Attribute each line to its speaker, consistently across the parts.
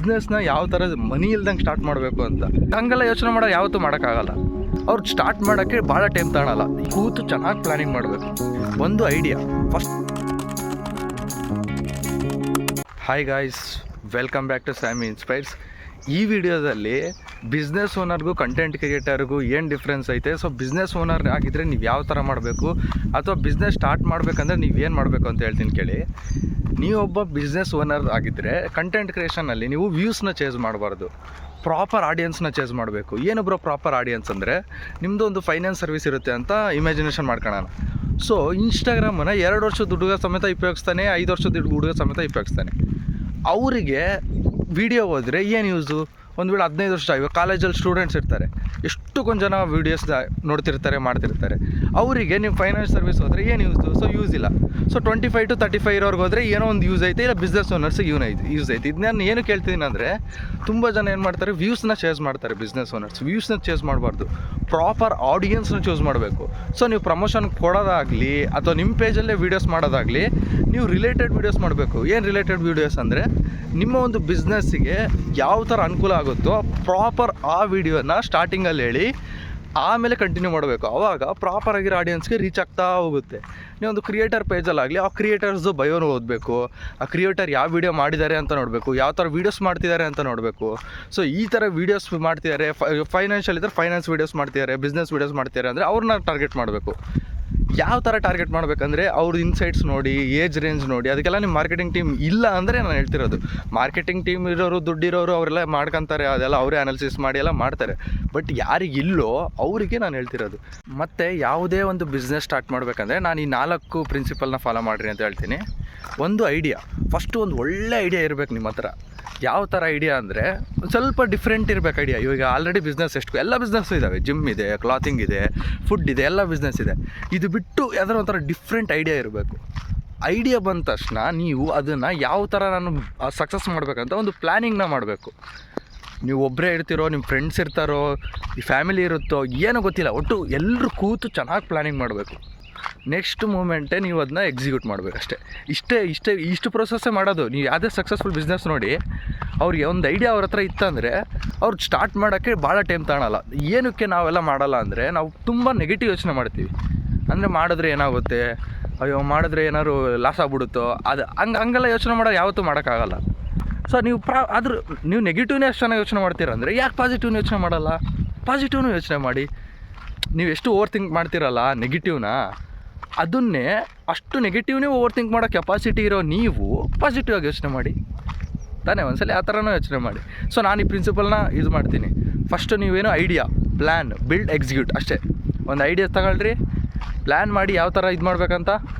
Speaker 1: ಬಿಸ್ನೆಸ್ನ ಯಾವ ಥರ ಮನಿ ಇಲ್ದಂಗೆ ಸ್ಟಾರ್ಟ್ ಮಾಡಬೇಕು ಅಂತ. ಹಂಗೆಲ್ಲ ಯೋಚನೆ ಮಾಡೋದು ಯಾವತ್ತೂ ಮಾಡೋಕ್ಕಾಗಲ್ಲ. ಅವ್ರು ಸ್ಟಾರ್ಟ್ ಮಾಡೋಕ್ಕೆ ಭಾಳ ಟೈಮ್ ತಗೊಳಲ್ಲ. ಕೂತು ಚೆನ್ನಾಗಿ ಪ್ಲ್ಯಾನಿಂಗ್ ಮಾಡಬೇಕು. ಒಂದು idea first. Hi guys, welcome back to Sammy Inspires. ಈ ವಿಡಿಯೋದಲ್ಲಿ ಬಿಸ್ನೆಸ್ ಓನರ್ಗೂ ಕಂಟೆಂಟ್ ಕ್ರಿಯೇಟರ್ಗೂ ಏನು ಡಿಫ್ರೆನ್ಸ್ ಐತೆ, ಸೊ ಬಿಸ್ನೆಸ್ ಓನರ್ ಆಗಿದ್ದರೆ ನೀವು ಯಾವ ಥರ ಮಾಡಬೇಕು, ಅಥವಾ ಬಿಸ್ನೆಸ್ ಸ್ಟಾರ್ಟ್ ಮಾಡಬೇಕಂದ್ರೆ ನೀವು ಏನು ಮಾಡಬೇಕು ಅಂತ ಹೇಳ್ತೀನಿ ಕೇಳಿ. ನೀವೊಬ್ಬ ಬಿಸ್ನೆಸ್ ಓನರ್ ಆಗಿದ್ದರೆ ಕಂಟೆಂಟ್ ಕ್ರಿಯೇಷನಲ್ಲಿ ನೀವು ವ್ಯೂಸ್ನ ಚೇಂಜ್ ಮಾಡಬಾರ್ದು, ಪ್ರಾಪರ್ ಆಡಿಯನ್ಸ್ನ ಚೇಂಜ್ ಮಾಡಬೇಕು. ಏನೊಬ್ಬರು ಪ್ರಾಪರ್ ಆಡಿಯನ್ಸ್ ಅಂದರೆ ನಿಮ್ಮದು ಒಂದು ಫೈನಾನ್ಸ್ ಸರ್ವಿಸ್ ಇರುತ್ತೆ ಅಂತ ಇಮ್ಯಾಜಿನೇಷನ್ ಮಾಡ್ಕೊಳ್ಳೋಣ. ಸೊ ಇನ್ಸ್ಟಾಗ್ರಾಮನ್ನು 2 ವರ್ಷದ ಹುಡುಗ ಸಮೇತ ಉಪಯೋಗಿಸ್ತಾನೆ, 5 ವರ್ಷದ ಹುಡುಗ ಸಮೇತ ಉಪಯೋಗಿಸ್ತಾನೆ. ಅವರಿಗೆ ವಿಡಿಯೋ ಹೋದರೆ ಏನು ಯೂಸು? ಒಂದು ವೇಳೆ 15 ವರ್ಷ ಇವಾಗ ಕಾಲೇಜಲ್ಲಿ ಸ್ಟೂಡೆಂಟ್ಸ್ ಇರ್ತಾರೆ, ಎಷ್ಟೊಂದು ಜನ ವೀಡಿಯೋಸ್ ನೋಡ್ತಿರ್ತಾರೆ, ಮಾಡ್ತಿರ್ತಾರೆ. ಅವರಿಗೆ ನೀವು ಫೈನಾನ್ಸ್ ಸರ್ವಿಸ್ ಹೋದರೆ ಏನು ಯೂಸು? ಸೊ ಯೂಸ್ ಇಲ್ಲ. ಸೊ 25 to 35 ಇರೋರ್ಗೆ ಹೋದರೆ ಏನೋ ಒಂದು ಯೂಸ್ ಐತೆ, ಇಲ್ಲ ಬಿಸ್ನೆಸ್ ಓನರ್ಸಿಗೆ ಯೂಸ್ ಐತೆ. ಇದು ನಾನು ಏನು ಕೇಳ್ತೀನಿ ಅಂದರೆ, ತುಂಬ ಜನ ಏನು ಮಾಡ್ತಾರೆ, ವ್ಯೂಸ್ನ ಚೇಸ್ ಮಾಡ್ತಾರೆ. ಬಿಸ್ನೆಸ್ ಓನರ್ಸ್ ವ್ಯೂಸ್ನ ಚೇಸ್ ಮಾಡಬಾರ್ದು, ಪ್ರಾಪರ್ ಆಡಿಯನ್ಸ್ನ ಚೂಸ್ ಮಾಡಬೇಕು. ಸೊ ನೀವು ಪ್ರಮೋಷನ್ ಕೊಡೋದಾಗಲಿ ಅಥವಾ ನಿಮ್ಮ ಪೇಜಲ್ಲೇ ವೀಡಿಯೋಸ್ ಮಾಡೋದಾಗಲಿ, ನೀವು ರಿಲೇಟೆಡ್ ವೀಡಿಯೋಸ್ ಮಾಡಬೇಕು. ಏನು ರಿಲೇಟೆಡ್ ವೀಡಿಯೋಸ್ ಅಂದರೆ, ನಿಮ್ಮ ಒಂದು ಬಿಸ್ನೆಸ್ಸಿಗೆ ಯಾವ ಥರ ಅನುಕೂಲ ಆಗುತ್ತೋ ಪ್ರಾಪರ್ ಆ ವಿಡಿಯೋನ ಸ್ಟಾರ್ಟಿಂಗಲ್ಲಿ ಹೇಳಿ ಆಮೇಲೆ ಕಂಟಿನ್ಯೂ ಮಾಡಬೇಕು. ಆವಾಗ ಪ್ರಾಪರಾಗಿರೋ ಆಡಿಯನ್ಸ್ಗೆ ರೀಚ್ ಆಗ್ತಾ ಹೋಗುತ್ತೆ. ನೀವೊಂದು ಕ್ರಿಯೇಟರ್ ಪೇಜಲ್ಲಾಗಲಿ ಆ ಕ್ರಿಯೇಟರ್ಸು ಬಯೋನು ಓದಬೇಕು, ಆ ಕ್ರಿಯೇಟರ್ ಯಾವ ವೀಡಿಯೋ ಮಾಡಿದ್ದಾರೆ ಅಂತ ನೋಡಬೇಕು, ಯಾವ ಥರ ವೀಡಿಯೋಸ್ ಮಾಡ್ತಿದ್ದಾರೆ ಅಂತ ನೋಡಬೇಕು. ಸೊ ಈ ಥರ ವೀಡಿಯೋಸ್ ಮಾಡ್ತಿದ್ದಾರೆ, ಫೈನಾನ್ಷಿಯಲ್ ಇದ್ದರೆ ಫೈನಾನ್ಸ್ ವೀಡಿಯೋಸ್ ಮಾಡ್ತಿದ್ದಾರೆ, ಬಿಸ್ನೆಸ್ ವೀಡಿಯೋಸ್ ಮಾಡ್ತಿದ್ದಾರೆ ಅಂದರೆ ಅವ್ರನ್ನ ಟಾರ್ಗೆಟ್ ಮಾಡಬೇಕು. ಯಾವ ಥರ ಟಾರ್ಗೆಟ್ ಮಾಡಬೇಕಂದ್ರೆ ಅವ್ರ ಇನ್ಸೈಟ್ಸ್ ನೋಡಿ, ಏಜ್ ರೇಂಜ್ ನೋಡಿ. ಅದಕ್ಕೆಲ್ಲ ನಿಮ್ಮ ಮಾರ್ಕೆಟಿಂಗ್ ಟೀಮ್ ಇಲ್ಲ ಅಂದರೆ ನಾನು ಹೇಳ್ತಿರೋದು. ಮಾರ್ಕೆಟಿಂಗ್ ಟೀಮ್ ಇರೋರು, ದುಡ್ಡಿರೋರು ಅವರೆಲ್ಲ ಮಾಡ್ಕೊತಾರೆ, ಅದೆಲ್ಲ ಅವರೇ ಅನಾಲಿಸಿಸ್ ಮಾಡಿ ಎಲ್ಲ ಮಾಡ್ತಾರೆ. ಬಟ್ ಯಾರಿಗಿಲ್ಲೋ ಅವರಿಗೆ ನಾನು ಹೇಳ್ತಿರೋದು. ಮತ್ತು ಯಾವುದೇ ಒಂದು ಬಿಸ್ನೆಸ್ ಸ್ಟಾರ್ಟ್ ಮಾಡಬೇಕಂದ್ರೆ ನಾನು ಈ 4 ಪ್ರಿನ್ಸಿಪಲ್ನ ಫಾಲೋ ಮಾಡಿರಿ ಅಂತ ಹೇಳ್ತೀನಿ. ಒಂದು ಐಡಿಯಾ, ಫಸ್ಟು ಒಂದು ಒಳ್ಳೆ ಐಡಿಯಾ ಇರಬೇಕು ನಿಮ್ಮ ಹತ್ರ. ಯಾವ ಥರ ಐಡಿಯಾ ಅಂದರೆ ಸ್ವಲ್ಪ ಡಿಫ್ರೆಂಟ್ ಇರಬೇಕು ಐಡಿಯಾ. ಇವಾಗ ಆಲ್ರೆಡಿ ಬಿಸ್ನೆಸ್ ಎಲ್ಲ ಬಿಸ್ನೆಸ್ಸು ಇದ್ದಾವೆ, ಜಿಮ್ ಇದೆ, ಕ್ಲಾತಿಂಗ್ ಇದೆ, ಫುಡ್ ಇದೆ, ಎಲ್ಲ ಬಿಸ್ನೆಸ್ ಇದೆ. ಇದು ಬಿಟ್ಟು ಯಾವ್ದಾರು ಒಂಥರ ಡಿಫ್ರೆಂಟ್ ಐಡಿಯಾ ಇರಬೇಕು. ಐಡಿಯಾ ಬಂದ ತಕ್ಷಣ ನೀವು ಅದನ್ನು ಯಾವ ಥರ ನಾನು ಸಕ್ಸಸ್ ಮಾಡಬೇಕಂತ ಒಂದು ಪ್ಲ್ಯಾನಿಂಗ್ನ ಮಾಡಬೇಕು. ನೀವು ಒಬ್ಬರೇ ಇರ್ತಿರೋ, ನಿಮ್ಮ ಫ್ರೆಂಡ್ಸ್ ಇರ್ತಾರೋ, ಈ ಫ್ಯಾಮಿಲಿ ಇರುತ್ತೋ, ಏನೋ ಗೊತ್ತಿಲ್ಲ, ಒಟ್ಟು ಎಲ್ಲರೂ ಕೂತು ಚೆನ್ನಾಗಿ ಪ್ಲ್ಯಾನಿಂಗ್ ಮಾಡಬೇಕು. ನೆಕ್ಸ್ಟ್ ಮೂಮೆಂಟೇ ನೀವು ಅದನ್ನ ಎಕ್ಸಿಕ್ಯೂಟ್ ಮಾಡಬೇಕಷ್ಟೇ. ಇಷ್ಟು ಪ್ರೊಸೆಸ್ಸೇ ಮಾಡೋದು. ನೀವು ಯಾವುದೇ ಸಕ್ಸಸ್ಫುಲ್ ಬಿಸ್ನೆಸ್ ನೋಡಿ, ಅವ್ರಿಗೆ ಒಂದು ಐಡಿಯಾ ಅವ್ರ ಹತ್ರ ಇತ್ತಂದರೆ ಅವ್ರು ಸ್ಟಾರ್ಟ್ ಮಾಡೋಕ್ಕೆ ಭಾಳ ಟೈಮ್ ತಗೊಳಲ್ಲ. ಏನಕ್ಕೆ ನಾವೆಲ್ಲ ಮಾಡಲ್ಲ ಅಂದರೆ, ನಾವು ತುಂಬ ನೆಗೆಟಿವ್ ಯೋಚನೆ ಮಾಡ್ತೀವಿ. ಅಂದರೆ ಮಾಡಿದ್ರೆ ಏನಾಗುತ್ತೆ, ಅಯ್ಯೋ ಮಾಡಿದ್ರೆ ಏನಾದ್ರು ಲಾಸ್ ಆಗ್ಬಿಡುತ್ತೋ, ಅದು ಹಂಗೆಲ್ಲ ಯೋಚನೆ ಮಾಡೋದು ಯಾವತ್ತೂ ಮಾಡೋಕ್ಕಾಗಲ್ಲ. ಸೊ ನೀವು ನೀವು ನೆಗೆಟಿವ್ನೇ ಎಷ್ಟು ಚೆನ್ನಾಗಿ ಯೋಚನೆ ಮಾಡ್ತೀರಂದರೆ ಯಾಕೆ ಪಾಸಿಟಿವ್ನ ಯೋಚನೆ ಮಾಡಲ್ಲ? ಪಾಸಿಟಿವ್ನೂ ಯೋಚನೆ ಮಾಡಿ. ನೀವು ಎಷ್ಟು ಓವರ್ ಥಿಂಕ್ ಮಾಡ್ತೀರಲ್ಲ ನೆಗೆಟಿವ್ನ, ಅದನ್ನೇ ಅಷ್ಟು ನೆಗೆಟಿವ್ನೇ ಓವರ್ ಥಿಂಕ್ ಮಾಡೋ ಕೆಪಾಸಿಟಿ ಇರೋ ನೀವು ಪಾಸಿಟಿವ್ ಆಗಿ ಯೋಚನೆ ಮಾಡಿ ತಾನೇ. ಒಂದ್ಸಲ ಆ ಥರನೂ ಯೋಚನೆ ಮಾಡಿ. ಸೊ ನಾನು ಈ ಪ್ರಿನ್ಸಿಪಲ್ನ ಯೂಸ್ ಮಾಡ್ತೀನಿ. ಫಸ್ಟು ನೀವೇನು ಐಡಿಯಾ, ಪ್ಲ್ಯಾನ್, ಬಿಲ್ಡ್, ಎಕ್ಸಿಕ್ಯೂಟ್ ಅಷ್ಟೇ. ಒಂದು ಐಡಿಯಾ ತಗೊಳ್ರಿ, ಪ್ಲ್ಯಾನ್ ಮಾಡಿ ಯಾವ ಥರ ಇದು ಮಾಡಬೇಕಂತ,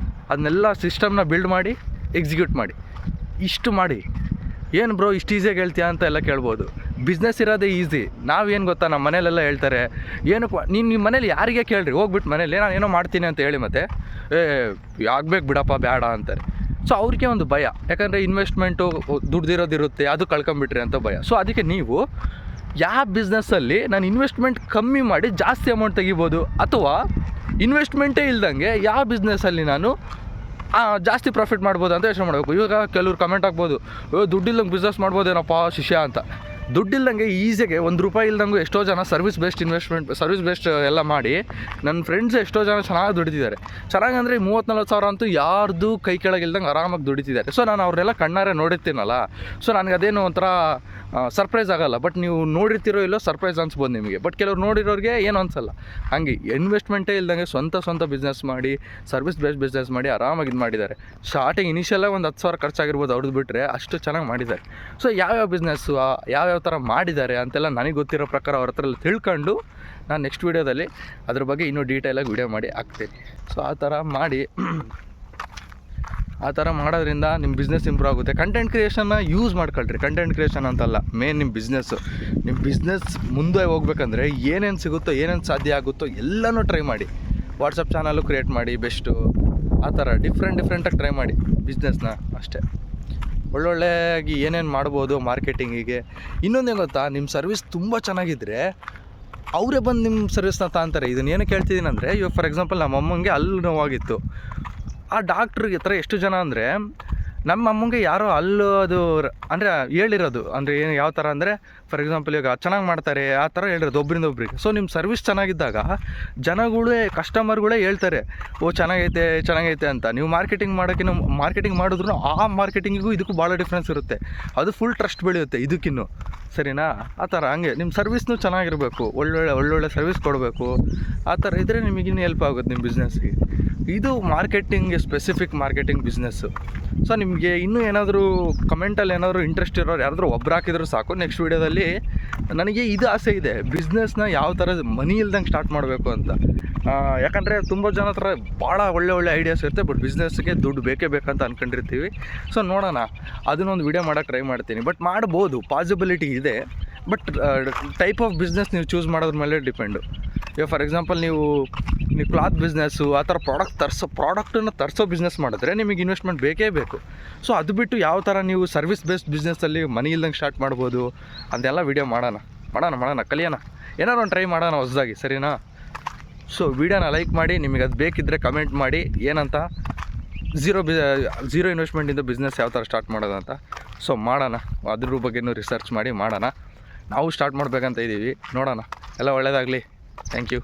Speaker 1: ಅದನ್ನೆಲ್ಲ ಸಿಸ್ಟಮ್ನ ಬಿಲ್ಡ್ ಮಾಡಿ ಎಕ್ಸಿಕ್ಯೂಟ್ ಮಾಡಿ. ಇಷ್ಟು ಮಾಡಿ. ಏನು ಬ್ರೋ ಇಷ್ಟು ಈಸಿಯಾಗಿ ಹೇಳ್ತೀಯಾ ಅಂತ ಎಲ್ಲ ಕೇಳ್ಬೋದು. ಬಿಸ್ನೆಸ್ ಇರೋದೇ ಈಸಿ. ನಾವೇನು ಗೊತ್ತಾ, ನಮ್ಮ ಮನೇಲೆಲ್ಲ ಹೇಳ್ತಾರೆ, ಏನಪ್ಪ ನಿಮ್ಮ ಮನೇಲಿ ಯಾರಿಗೆ ಕೇಳ್ರಿ, ಹೋಗ್ಬಿಟ್ಟು ಮನೇಲಿ ನಾನು ಏನೋ ಮಾಡ್ತೀನಿ ಅಂತ ಹೇಳಿ ಮತ್ತೆ ಆಗ್ಬೇಕು ಬಿಡಪ್ಪ ಬೇಡ ಅಂತಾರೆ. ಸೊ ಅವ್ರಿಗೆ ಒಂದು ಭಯ, ಯಾಕಂದರೆ ಇನ್ವೆಸ್ಟ್ಮೆಂಟು ದುಡ್ದಿರೋದಿರುತ್ತೆ, ಅದು ಕಳ್ಕೊಂಬಿಟ್ರಿ ಅಂತ ಭಯ. ಸೊ ಅದಕ್ಕೆ ನೀವು ಯಾವ ಬಿಸ್ನೆಸ್ಸಲ್ಲಿ ನಾನು ಇನ್ವೆಸ್ಟ್ಮೆಂಟ್ ಕಮ್ಮಿ ಮಾಡಿ ಜಾಸ್ತಿ ಅಮೌಂಟ್ ತೆಗಿಬೋದು, ಅಥವಾ ಇನ್ವೆಸ್ಟ್ಮೆಂಟೇ ಇಲ್ದಂಗೆ ಯಾವ ಬಿಸ್ನೆಸ್ಸಲ್ಲಿ ನಾನು ಜಾಸ್ತಿ ಪ್ರಾಫಿಟ್ ಮಾಡ್ಬೋದು ಅಂತ ಯೋಚನೆ ಮಾಡಬೇಕು. ಇವಾಗ ಕೆಲವ್ರು ಕಮೆಂಟ್ ಆಗ್ಬೋದು, ದುಡ್ಡಿಲ್ಲಂಗೆ ಬಿಸ್ನೆಸ್ ಮಾಡ್ಬೋದೇನಪ್ಪ ಶಿಷ್ಯ ಅಂತ. ದುಡ್ಡಿಲ್ದಂಗೆ ಈಸಿಯಾಗೆ ₹1 ಇಲ್ದಂಗೂ ಎಷ್ಟೋ ಜನ ಸರ್ವಿಸ್ ಬೇಸ್ಡ್ ಎಲ್ಲ ಮಾಡಿ, ನನ್ನ ಫ್ರೆಂಡ್ಸ್ ಎಷ್ಟೋ ಜನ ಚೆನ್ನಾಗಿ ದುಡಿತಿದ್ದಾರೆ. ಚೆನ್ನಾಗಿ ಅಂದರೆ 30-40 ಸಾವಿರ ಅಂತೂ ಯಾರ್ದು ಕೈ ಕೆಳಗಿಲ್ದಂಗೆ ಆರಾಮಾಗಿ ದುಡಿತಿದ್ದಾರೆ. ಸೊ ನಾನು ಅವ್ರನ್ನೆಲ್ಲ ಕಣ್ಣಾರೆ ನೋಡಿರ್ತೀನಲ್ಲ, ಸೊ ನನಗೆ ಅದೇನು ಒಂಥರ ಸರ್ಪ್ರೈಸ್ ಆಗೋಲ್ಲ. ಬಟ್ ನೀವು ನೋಡಿರ್ತಿರೋ ಇಲ್ಲೋ ಸರ್ಪ್ರೈಸ್ ಅನ್ಸ್ಬೋದು ನಿಮಗೆ. ಬಟ್ ಕೆಲವ್ರು ನೋಡಿರೋರಿಗೆ ಏನು ಅನ್ಸಲ್ಲ. ಹಾಗೆ ಇನ್ವೆಸ್ಟ್ಮೆಂಟೇ ಇಲ್ದಂಗೆ ಸ್ವಂತ ಬಿಸ್ನೆಸ್ ಮಾಡಿ, ಸರ್ವಿಸ್ ಬೇಸ್ಡ್ ಬಿಸ್ನೆಸ್ ಮಾಡಿ ಆರಾಮಾಗಿ ಇದು ಮಾಡಿದ್ದಾರೆ. ಸ್ಟಾರ್ಟಿಂಗ್ ಇನಿಷಿಯಲಾಗಿ ಒಂದು 10,000 ಖರ್ಚಾಗಿರ್ಬೋದು ಅವ್ರದ್ದು ಬಿಟ್ಟರೆ, ಅಷ್ಟು ಚೆನ್ನಾಗಿ ಮಾಡಿದ್ದಾರೆ. ಸೊ ಯಾವ್ಯಾವ ಬಿಸ್ನೆಸ್ಸು ಯಾವ್ಯಾವ ಥರ ಮಾಡಿದ್ದಾರೆ ಅಂತೆಲ್ಲ ನನಗೆ ಗೊತ್ತಿರೋ ಪ್ರಕಾರ ಅವ್ರ ಹತ್ರ ಎಲ್ಲ ತಿಳ್ಕೊಂಡು ನಾನು ನೆಕ್ಸ್ಟ್ ವೀಡಿಯೋದಲ್ಲಿ ಅದ್ರ ಬಗ್ಗೆ ಇನ್ನೂ ಡೀಟೇಲಾಗಿ ವೀಡಿಯೋ ಮಾಡಿ ಹಾಕ್ತೀನಿ. ಸೊ ಆ ಥರ ಮಾಡೋದ್ರಿಂದ ನಿಮ್ಮ ಬಿಸ್ನೆಸ್ ಇಂಪ್ರೂವ್ ಆಗುತ್ತೆ. ಕಂಟೆಂಟ್ ಕ್ರಿಯೇಷನ್ನ ಯೂಸ್ ಮಾಡ್ಕೊಳ್ರಿ. ಕಂಟೆಂಟ್ ಕ್ರಿಯೇಷನ್ ಅಂತಲ್ಲ, ಮೇನ್ ನಿಮ್ಮ ಬಿಸ್ನೆಸ್ ಮುಂದೆ ಹೋಗ್ಬೇಕಂದ್ರೆ ಏನೇನು ಸಿಗುತ್ತೋ, ಏನೇನು ಸಾಧ್ಯ ಆಗುತ್ತೋ ಎಲ್ಲನೂ ಟ್ರೈ ಮಾಡಿ. ವಾಟ್ಸಪ್ ಚಾನಲ್ಲು ಕ್ರಿಯೇಟ್ ಮಾಡಿ ಬೆಸ್ಟು. ಆ ಥರ ಡಿಫ್ರೆಂಟಾಗಿ ಟ್ರೈ ಮಾಡಿ ಬಿಸ್ನೆಸ್ನ ಅಷ್ಟೇ. ಒಳ್ಳೊಳ್ಳೆಯಾಗಿ ಏನೇನು ಮಾಡ್ಬೋದು ಮಾರ್ಕೆಟಿಂಗಿಗೆ. ಇನ್ನೊಂದೇನು ಗೊತ್ತಾ, ನಿಮ್ಮ ಸರ್ವಿಸ್ ತುಂಬ ಚೆನ್ನಾಗಿದ್ದರೆ ಅವರೇ ಬಂದು ನಿಮ್ಮ ಸರ್ವಿಸ್ನ ತಗೊಂತಾರೆ. ಇದನ್ನು ಏನಕ್ಕೆ ಹೇಳ್ತಿದ್ದೀನಿ ಅಂದರೆ, ಇವಾಗ ಫಾರ್ ಎಕ್ಸಾಂಪಲ್ ನಮ್ಮ ಅಮ್ಮಂಗೆ ಅಲ್ಲಿ ನೋವಾಗಿತ್ತು. ಆ ಡಾಕ್ಟ್ರಿಗೆ ಹತ್ರ ಎಷ್ಟು ಜನ ಅಂದರೆ ನಮ್ಮ ಅಮ್ಮಂಗೆ ಯಾರೋ ಅಲ್ಲೂ ಅದು ಅಂದರೆ ಹೇಳಿರೋದು, ಅಂದರೆ ಏನು ಯಾವ ಥರ ಅಂದರೆ ಫಾರ್ ಎಕ್ಸಾಂಪಲ್ ಈಗ ಚೆನ್ನಾಗಿ ಮಾಡ್ತಾರೆ ಆ ಥರ ಹೇಳಿರೋದು ಒಬ್ಬರಿಂದ ಒಬ್ರಿಗೆ. ಸೊ ನಿಮ್ಮ ಸರ್ವಿಸ್ ಚೆನ್ನಾಗಿದ್ದಾಗ ಜನಗಳೇ ಕಸ್ಟಮರ್ಗಳೇ ಹೇಳ್ತಾರೆ ಓ ಚೆನ್ನಾಗೈತೆ ಅಂತ. ನೀವು ಮಾರ್ಕೆಟಿಂಗ್ ಮಾಡಿದ್ರು ಆ ಮಾರ್ಕೆಟಿಂಗಿಗೂ ಇದಕ್ಕೂ ಭಾಳ ಡಿಫ್ರೆನ್ಸ್ ಇರುತ್ತೆ. ಅದು ಫುಲ್ ಟ್ರಸ್ಟ್ ಬೆಳೆಯುತ್ತೆ ಇದಕ್ಕಿನ್ನು, ಸರಿನಾ? ಆ ಥರ ಹಂಗೆ ನಿಮ್ಮ ಸರ್ವಿಸ್ನೂ ಚೆನ್ನಾಗಿರಬೇಕು, ಒಳ್ಳೊಳ್ಳೆ ಸರ್ವಿಸ್ ಕೊಡಬೇಕು. ಆ ಥರ ಇದ್ದರೆ ನಿಮಗಿನ್ನೂ ಹೆಲ್ಪ್ ಆಗುತ್ತೆ ನಿಮ್ಮ ಬಿಸ್ನೆಸ್ಸಿಗೆ. ಇದು ಸ್ಪೆಸಿಫಿಕ್ ಮಾರ್ಕೆಟಿಂಗ್ ಬಿಸ್ನೆಸ್ಸು. ಸೊ ನಿಮಗೆ ಇನ್ನೂ ಏನಾದರೂ ಕಮೆಂಟಲ್ಲಿ ಏನಾದರೂ ಇಂಟ್ರೆಸ್ಟ್ ಇರೋರು ಯಾರಾದರೂ ಒಬ್ರು ಹಾಕಿದ್ರು ಸಾಕು. ನೆಕ್ಸ್ಟ್ ವೀಡಿಯೋದಲ್ಲಿ ನನಗೆ ಇದು ಆಸೆ ಇದೆ, ಬಿಸ್ನೆಸ್ನ ಯಾವ ಥರ ಮನಿ ಇಲ್ದಂಗೆ ಸ್ಟಾರ್ಟ್ ಮಾಡಬೇಕು ಅಂತ. ಯಾಕಂದರೆ ತುಂಬ ಜನ ಹತ್ರ ಭಾಳ ಒಳ್ಳೆ ಐಡಿಯಾಸ್ ಇರುತ್ತೆ, ಬಟ್ ಬಿಸ್ನೆಸ್ಗೆ ದುಡ್ಡು ಬೇಕಂತ ಅಂದ್ಕೊಂಡಿರ್ತೀವಿ. ಸೊ ನೋಡೋಣ, ಅದನ್ನೊಂದು ವೀಡಿಯೋ ಮಾಡೋಕ್ಕೆ ಟ್ರೈ ಮಾಡ್ತೀನಿ. ಬಟ್ ಮಾಡ್ಬೋದು, ಪಾಸಿಬಿಲಿಟಿ ಇದೆ. ಬಟ್ ಟೈಪ್ ಆಫ್ ಬಿಸ್ನೆಸ್ ನೀವು ಚೂಸ್ ಮಾಡೋದ್ರ ಮೇಲೆ ಡಿಪೆಂಡು. ಈಗ ಫಾರ್ ಎಕ್ಸಾಂಪಲ್ ನೀವು ಕ್ಲಾತ್ ಬಿಸ್ನೆಸ್ಸು ಆ ಥರ ಪ್ರಾಡಕ್ಟನ್ನು ತರಿಸೋ ಬಿಸ್ನೆಸ್ ಮಾಡಿದ್ರೆ ನಿಮಗೆ ಇನ್ವೆಸ್ಟ್ಮೆಂಟ್ ಬೇಕೇ ಬೇಕು. ಸೊ ಅದು ಬಿಟ್ಟು ಯಾವ ಥರ ನೀವು ಸರ್ವಿಸ್ ಬೇಸ್ಡ್ ಬಿಸ್ನೆಸ್ಸಲ್ಲಿ ಮನಿ ಇಲ್ದಂಗೆ ಸ್ಟಾರ್ಟ್ ಮಾಡ್ಬೋದು ಅದೆಲ್ಲ ವೀಡಿಯೋ ಮಾಡೋಣ, ಕಲಿಯೋಣ, ಏನಾರು ಒಂದು ಟ್ರೈ ಮಾಡೋಣ ಹೊಸದಾಗಿ, ಸರಿನಾ? ಸೊ ವೀಡಿಯೋನ ಲೈಕ್ ಮಾಡಿ, ನಿಮಗೆ ಅದು ಬೇಕಿದ್ದರೆ ಕಮೆಂಟ್ ಮಾಡಿ ಏನಂತ, ಝೀರೋ ಇನ್ವೆಸ್ಟ್ಮೆಂಟಿಂದ ಬಿಸ್ನೆಸ್ ಯಾವ ಥರ ಸ್ಟಾರ್ಟ್ ಮಾಡೋದಂತ. ಸೊ ಮಾಡೋಣ, ಅದ್ರ ಬಗ್ಗೆನೂ ರಿಸರ್ಚ್ ಮಾಡಿ ಮಾಡೋಣ. ನಾವು ಸ್ಟಾರ್ಟ್ ಮಾಡಬೇಕಂತ ಇದ್ದೀವಿ, ನೋಡೋಣ. ಎಲ್ಲ ಒಳ್ಳೆಯದಾಗಲಿ. Thank you.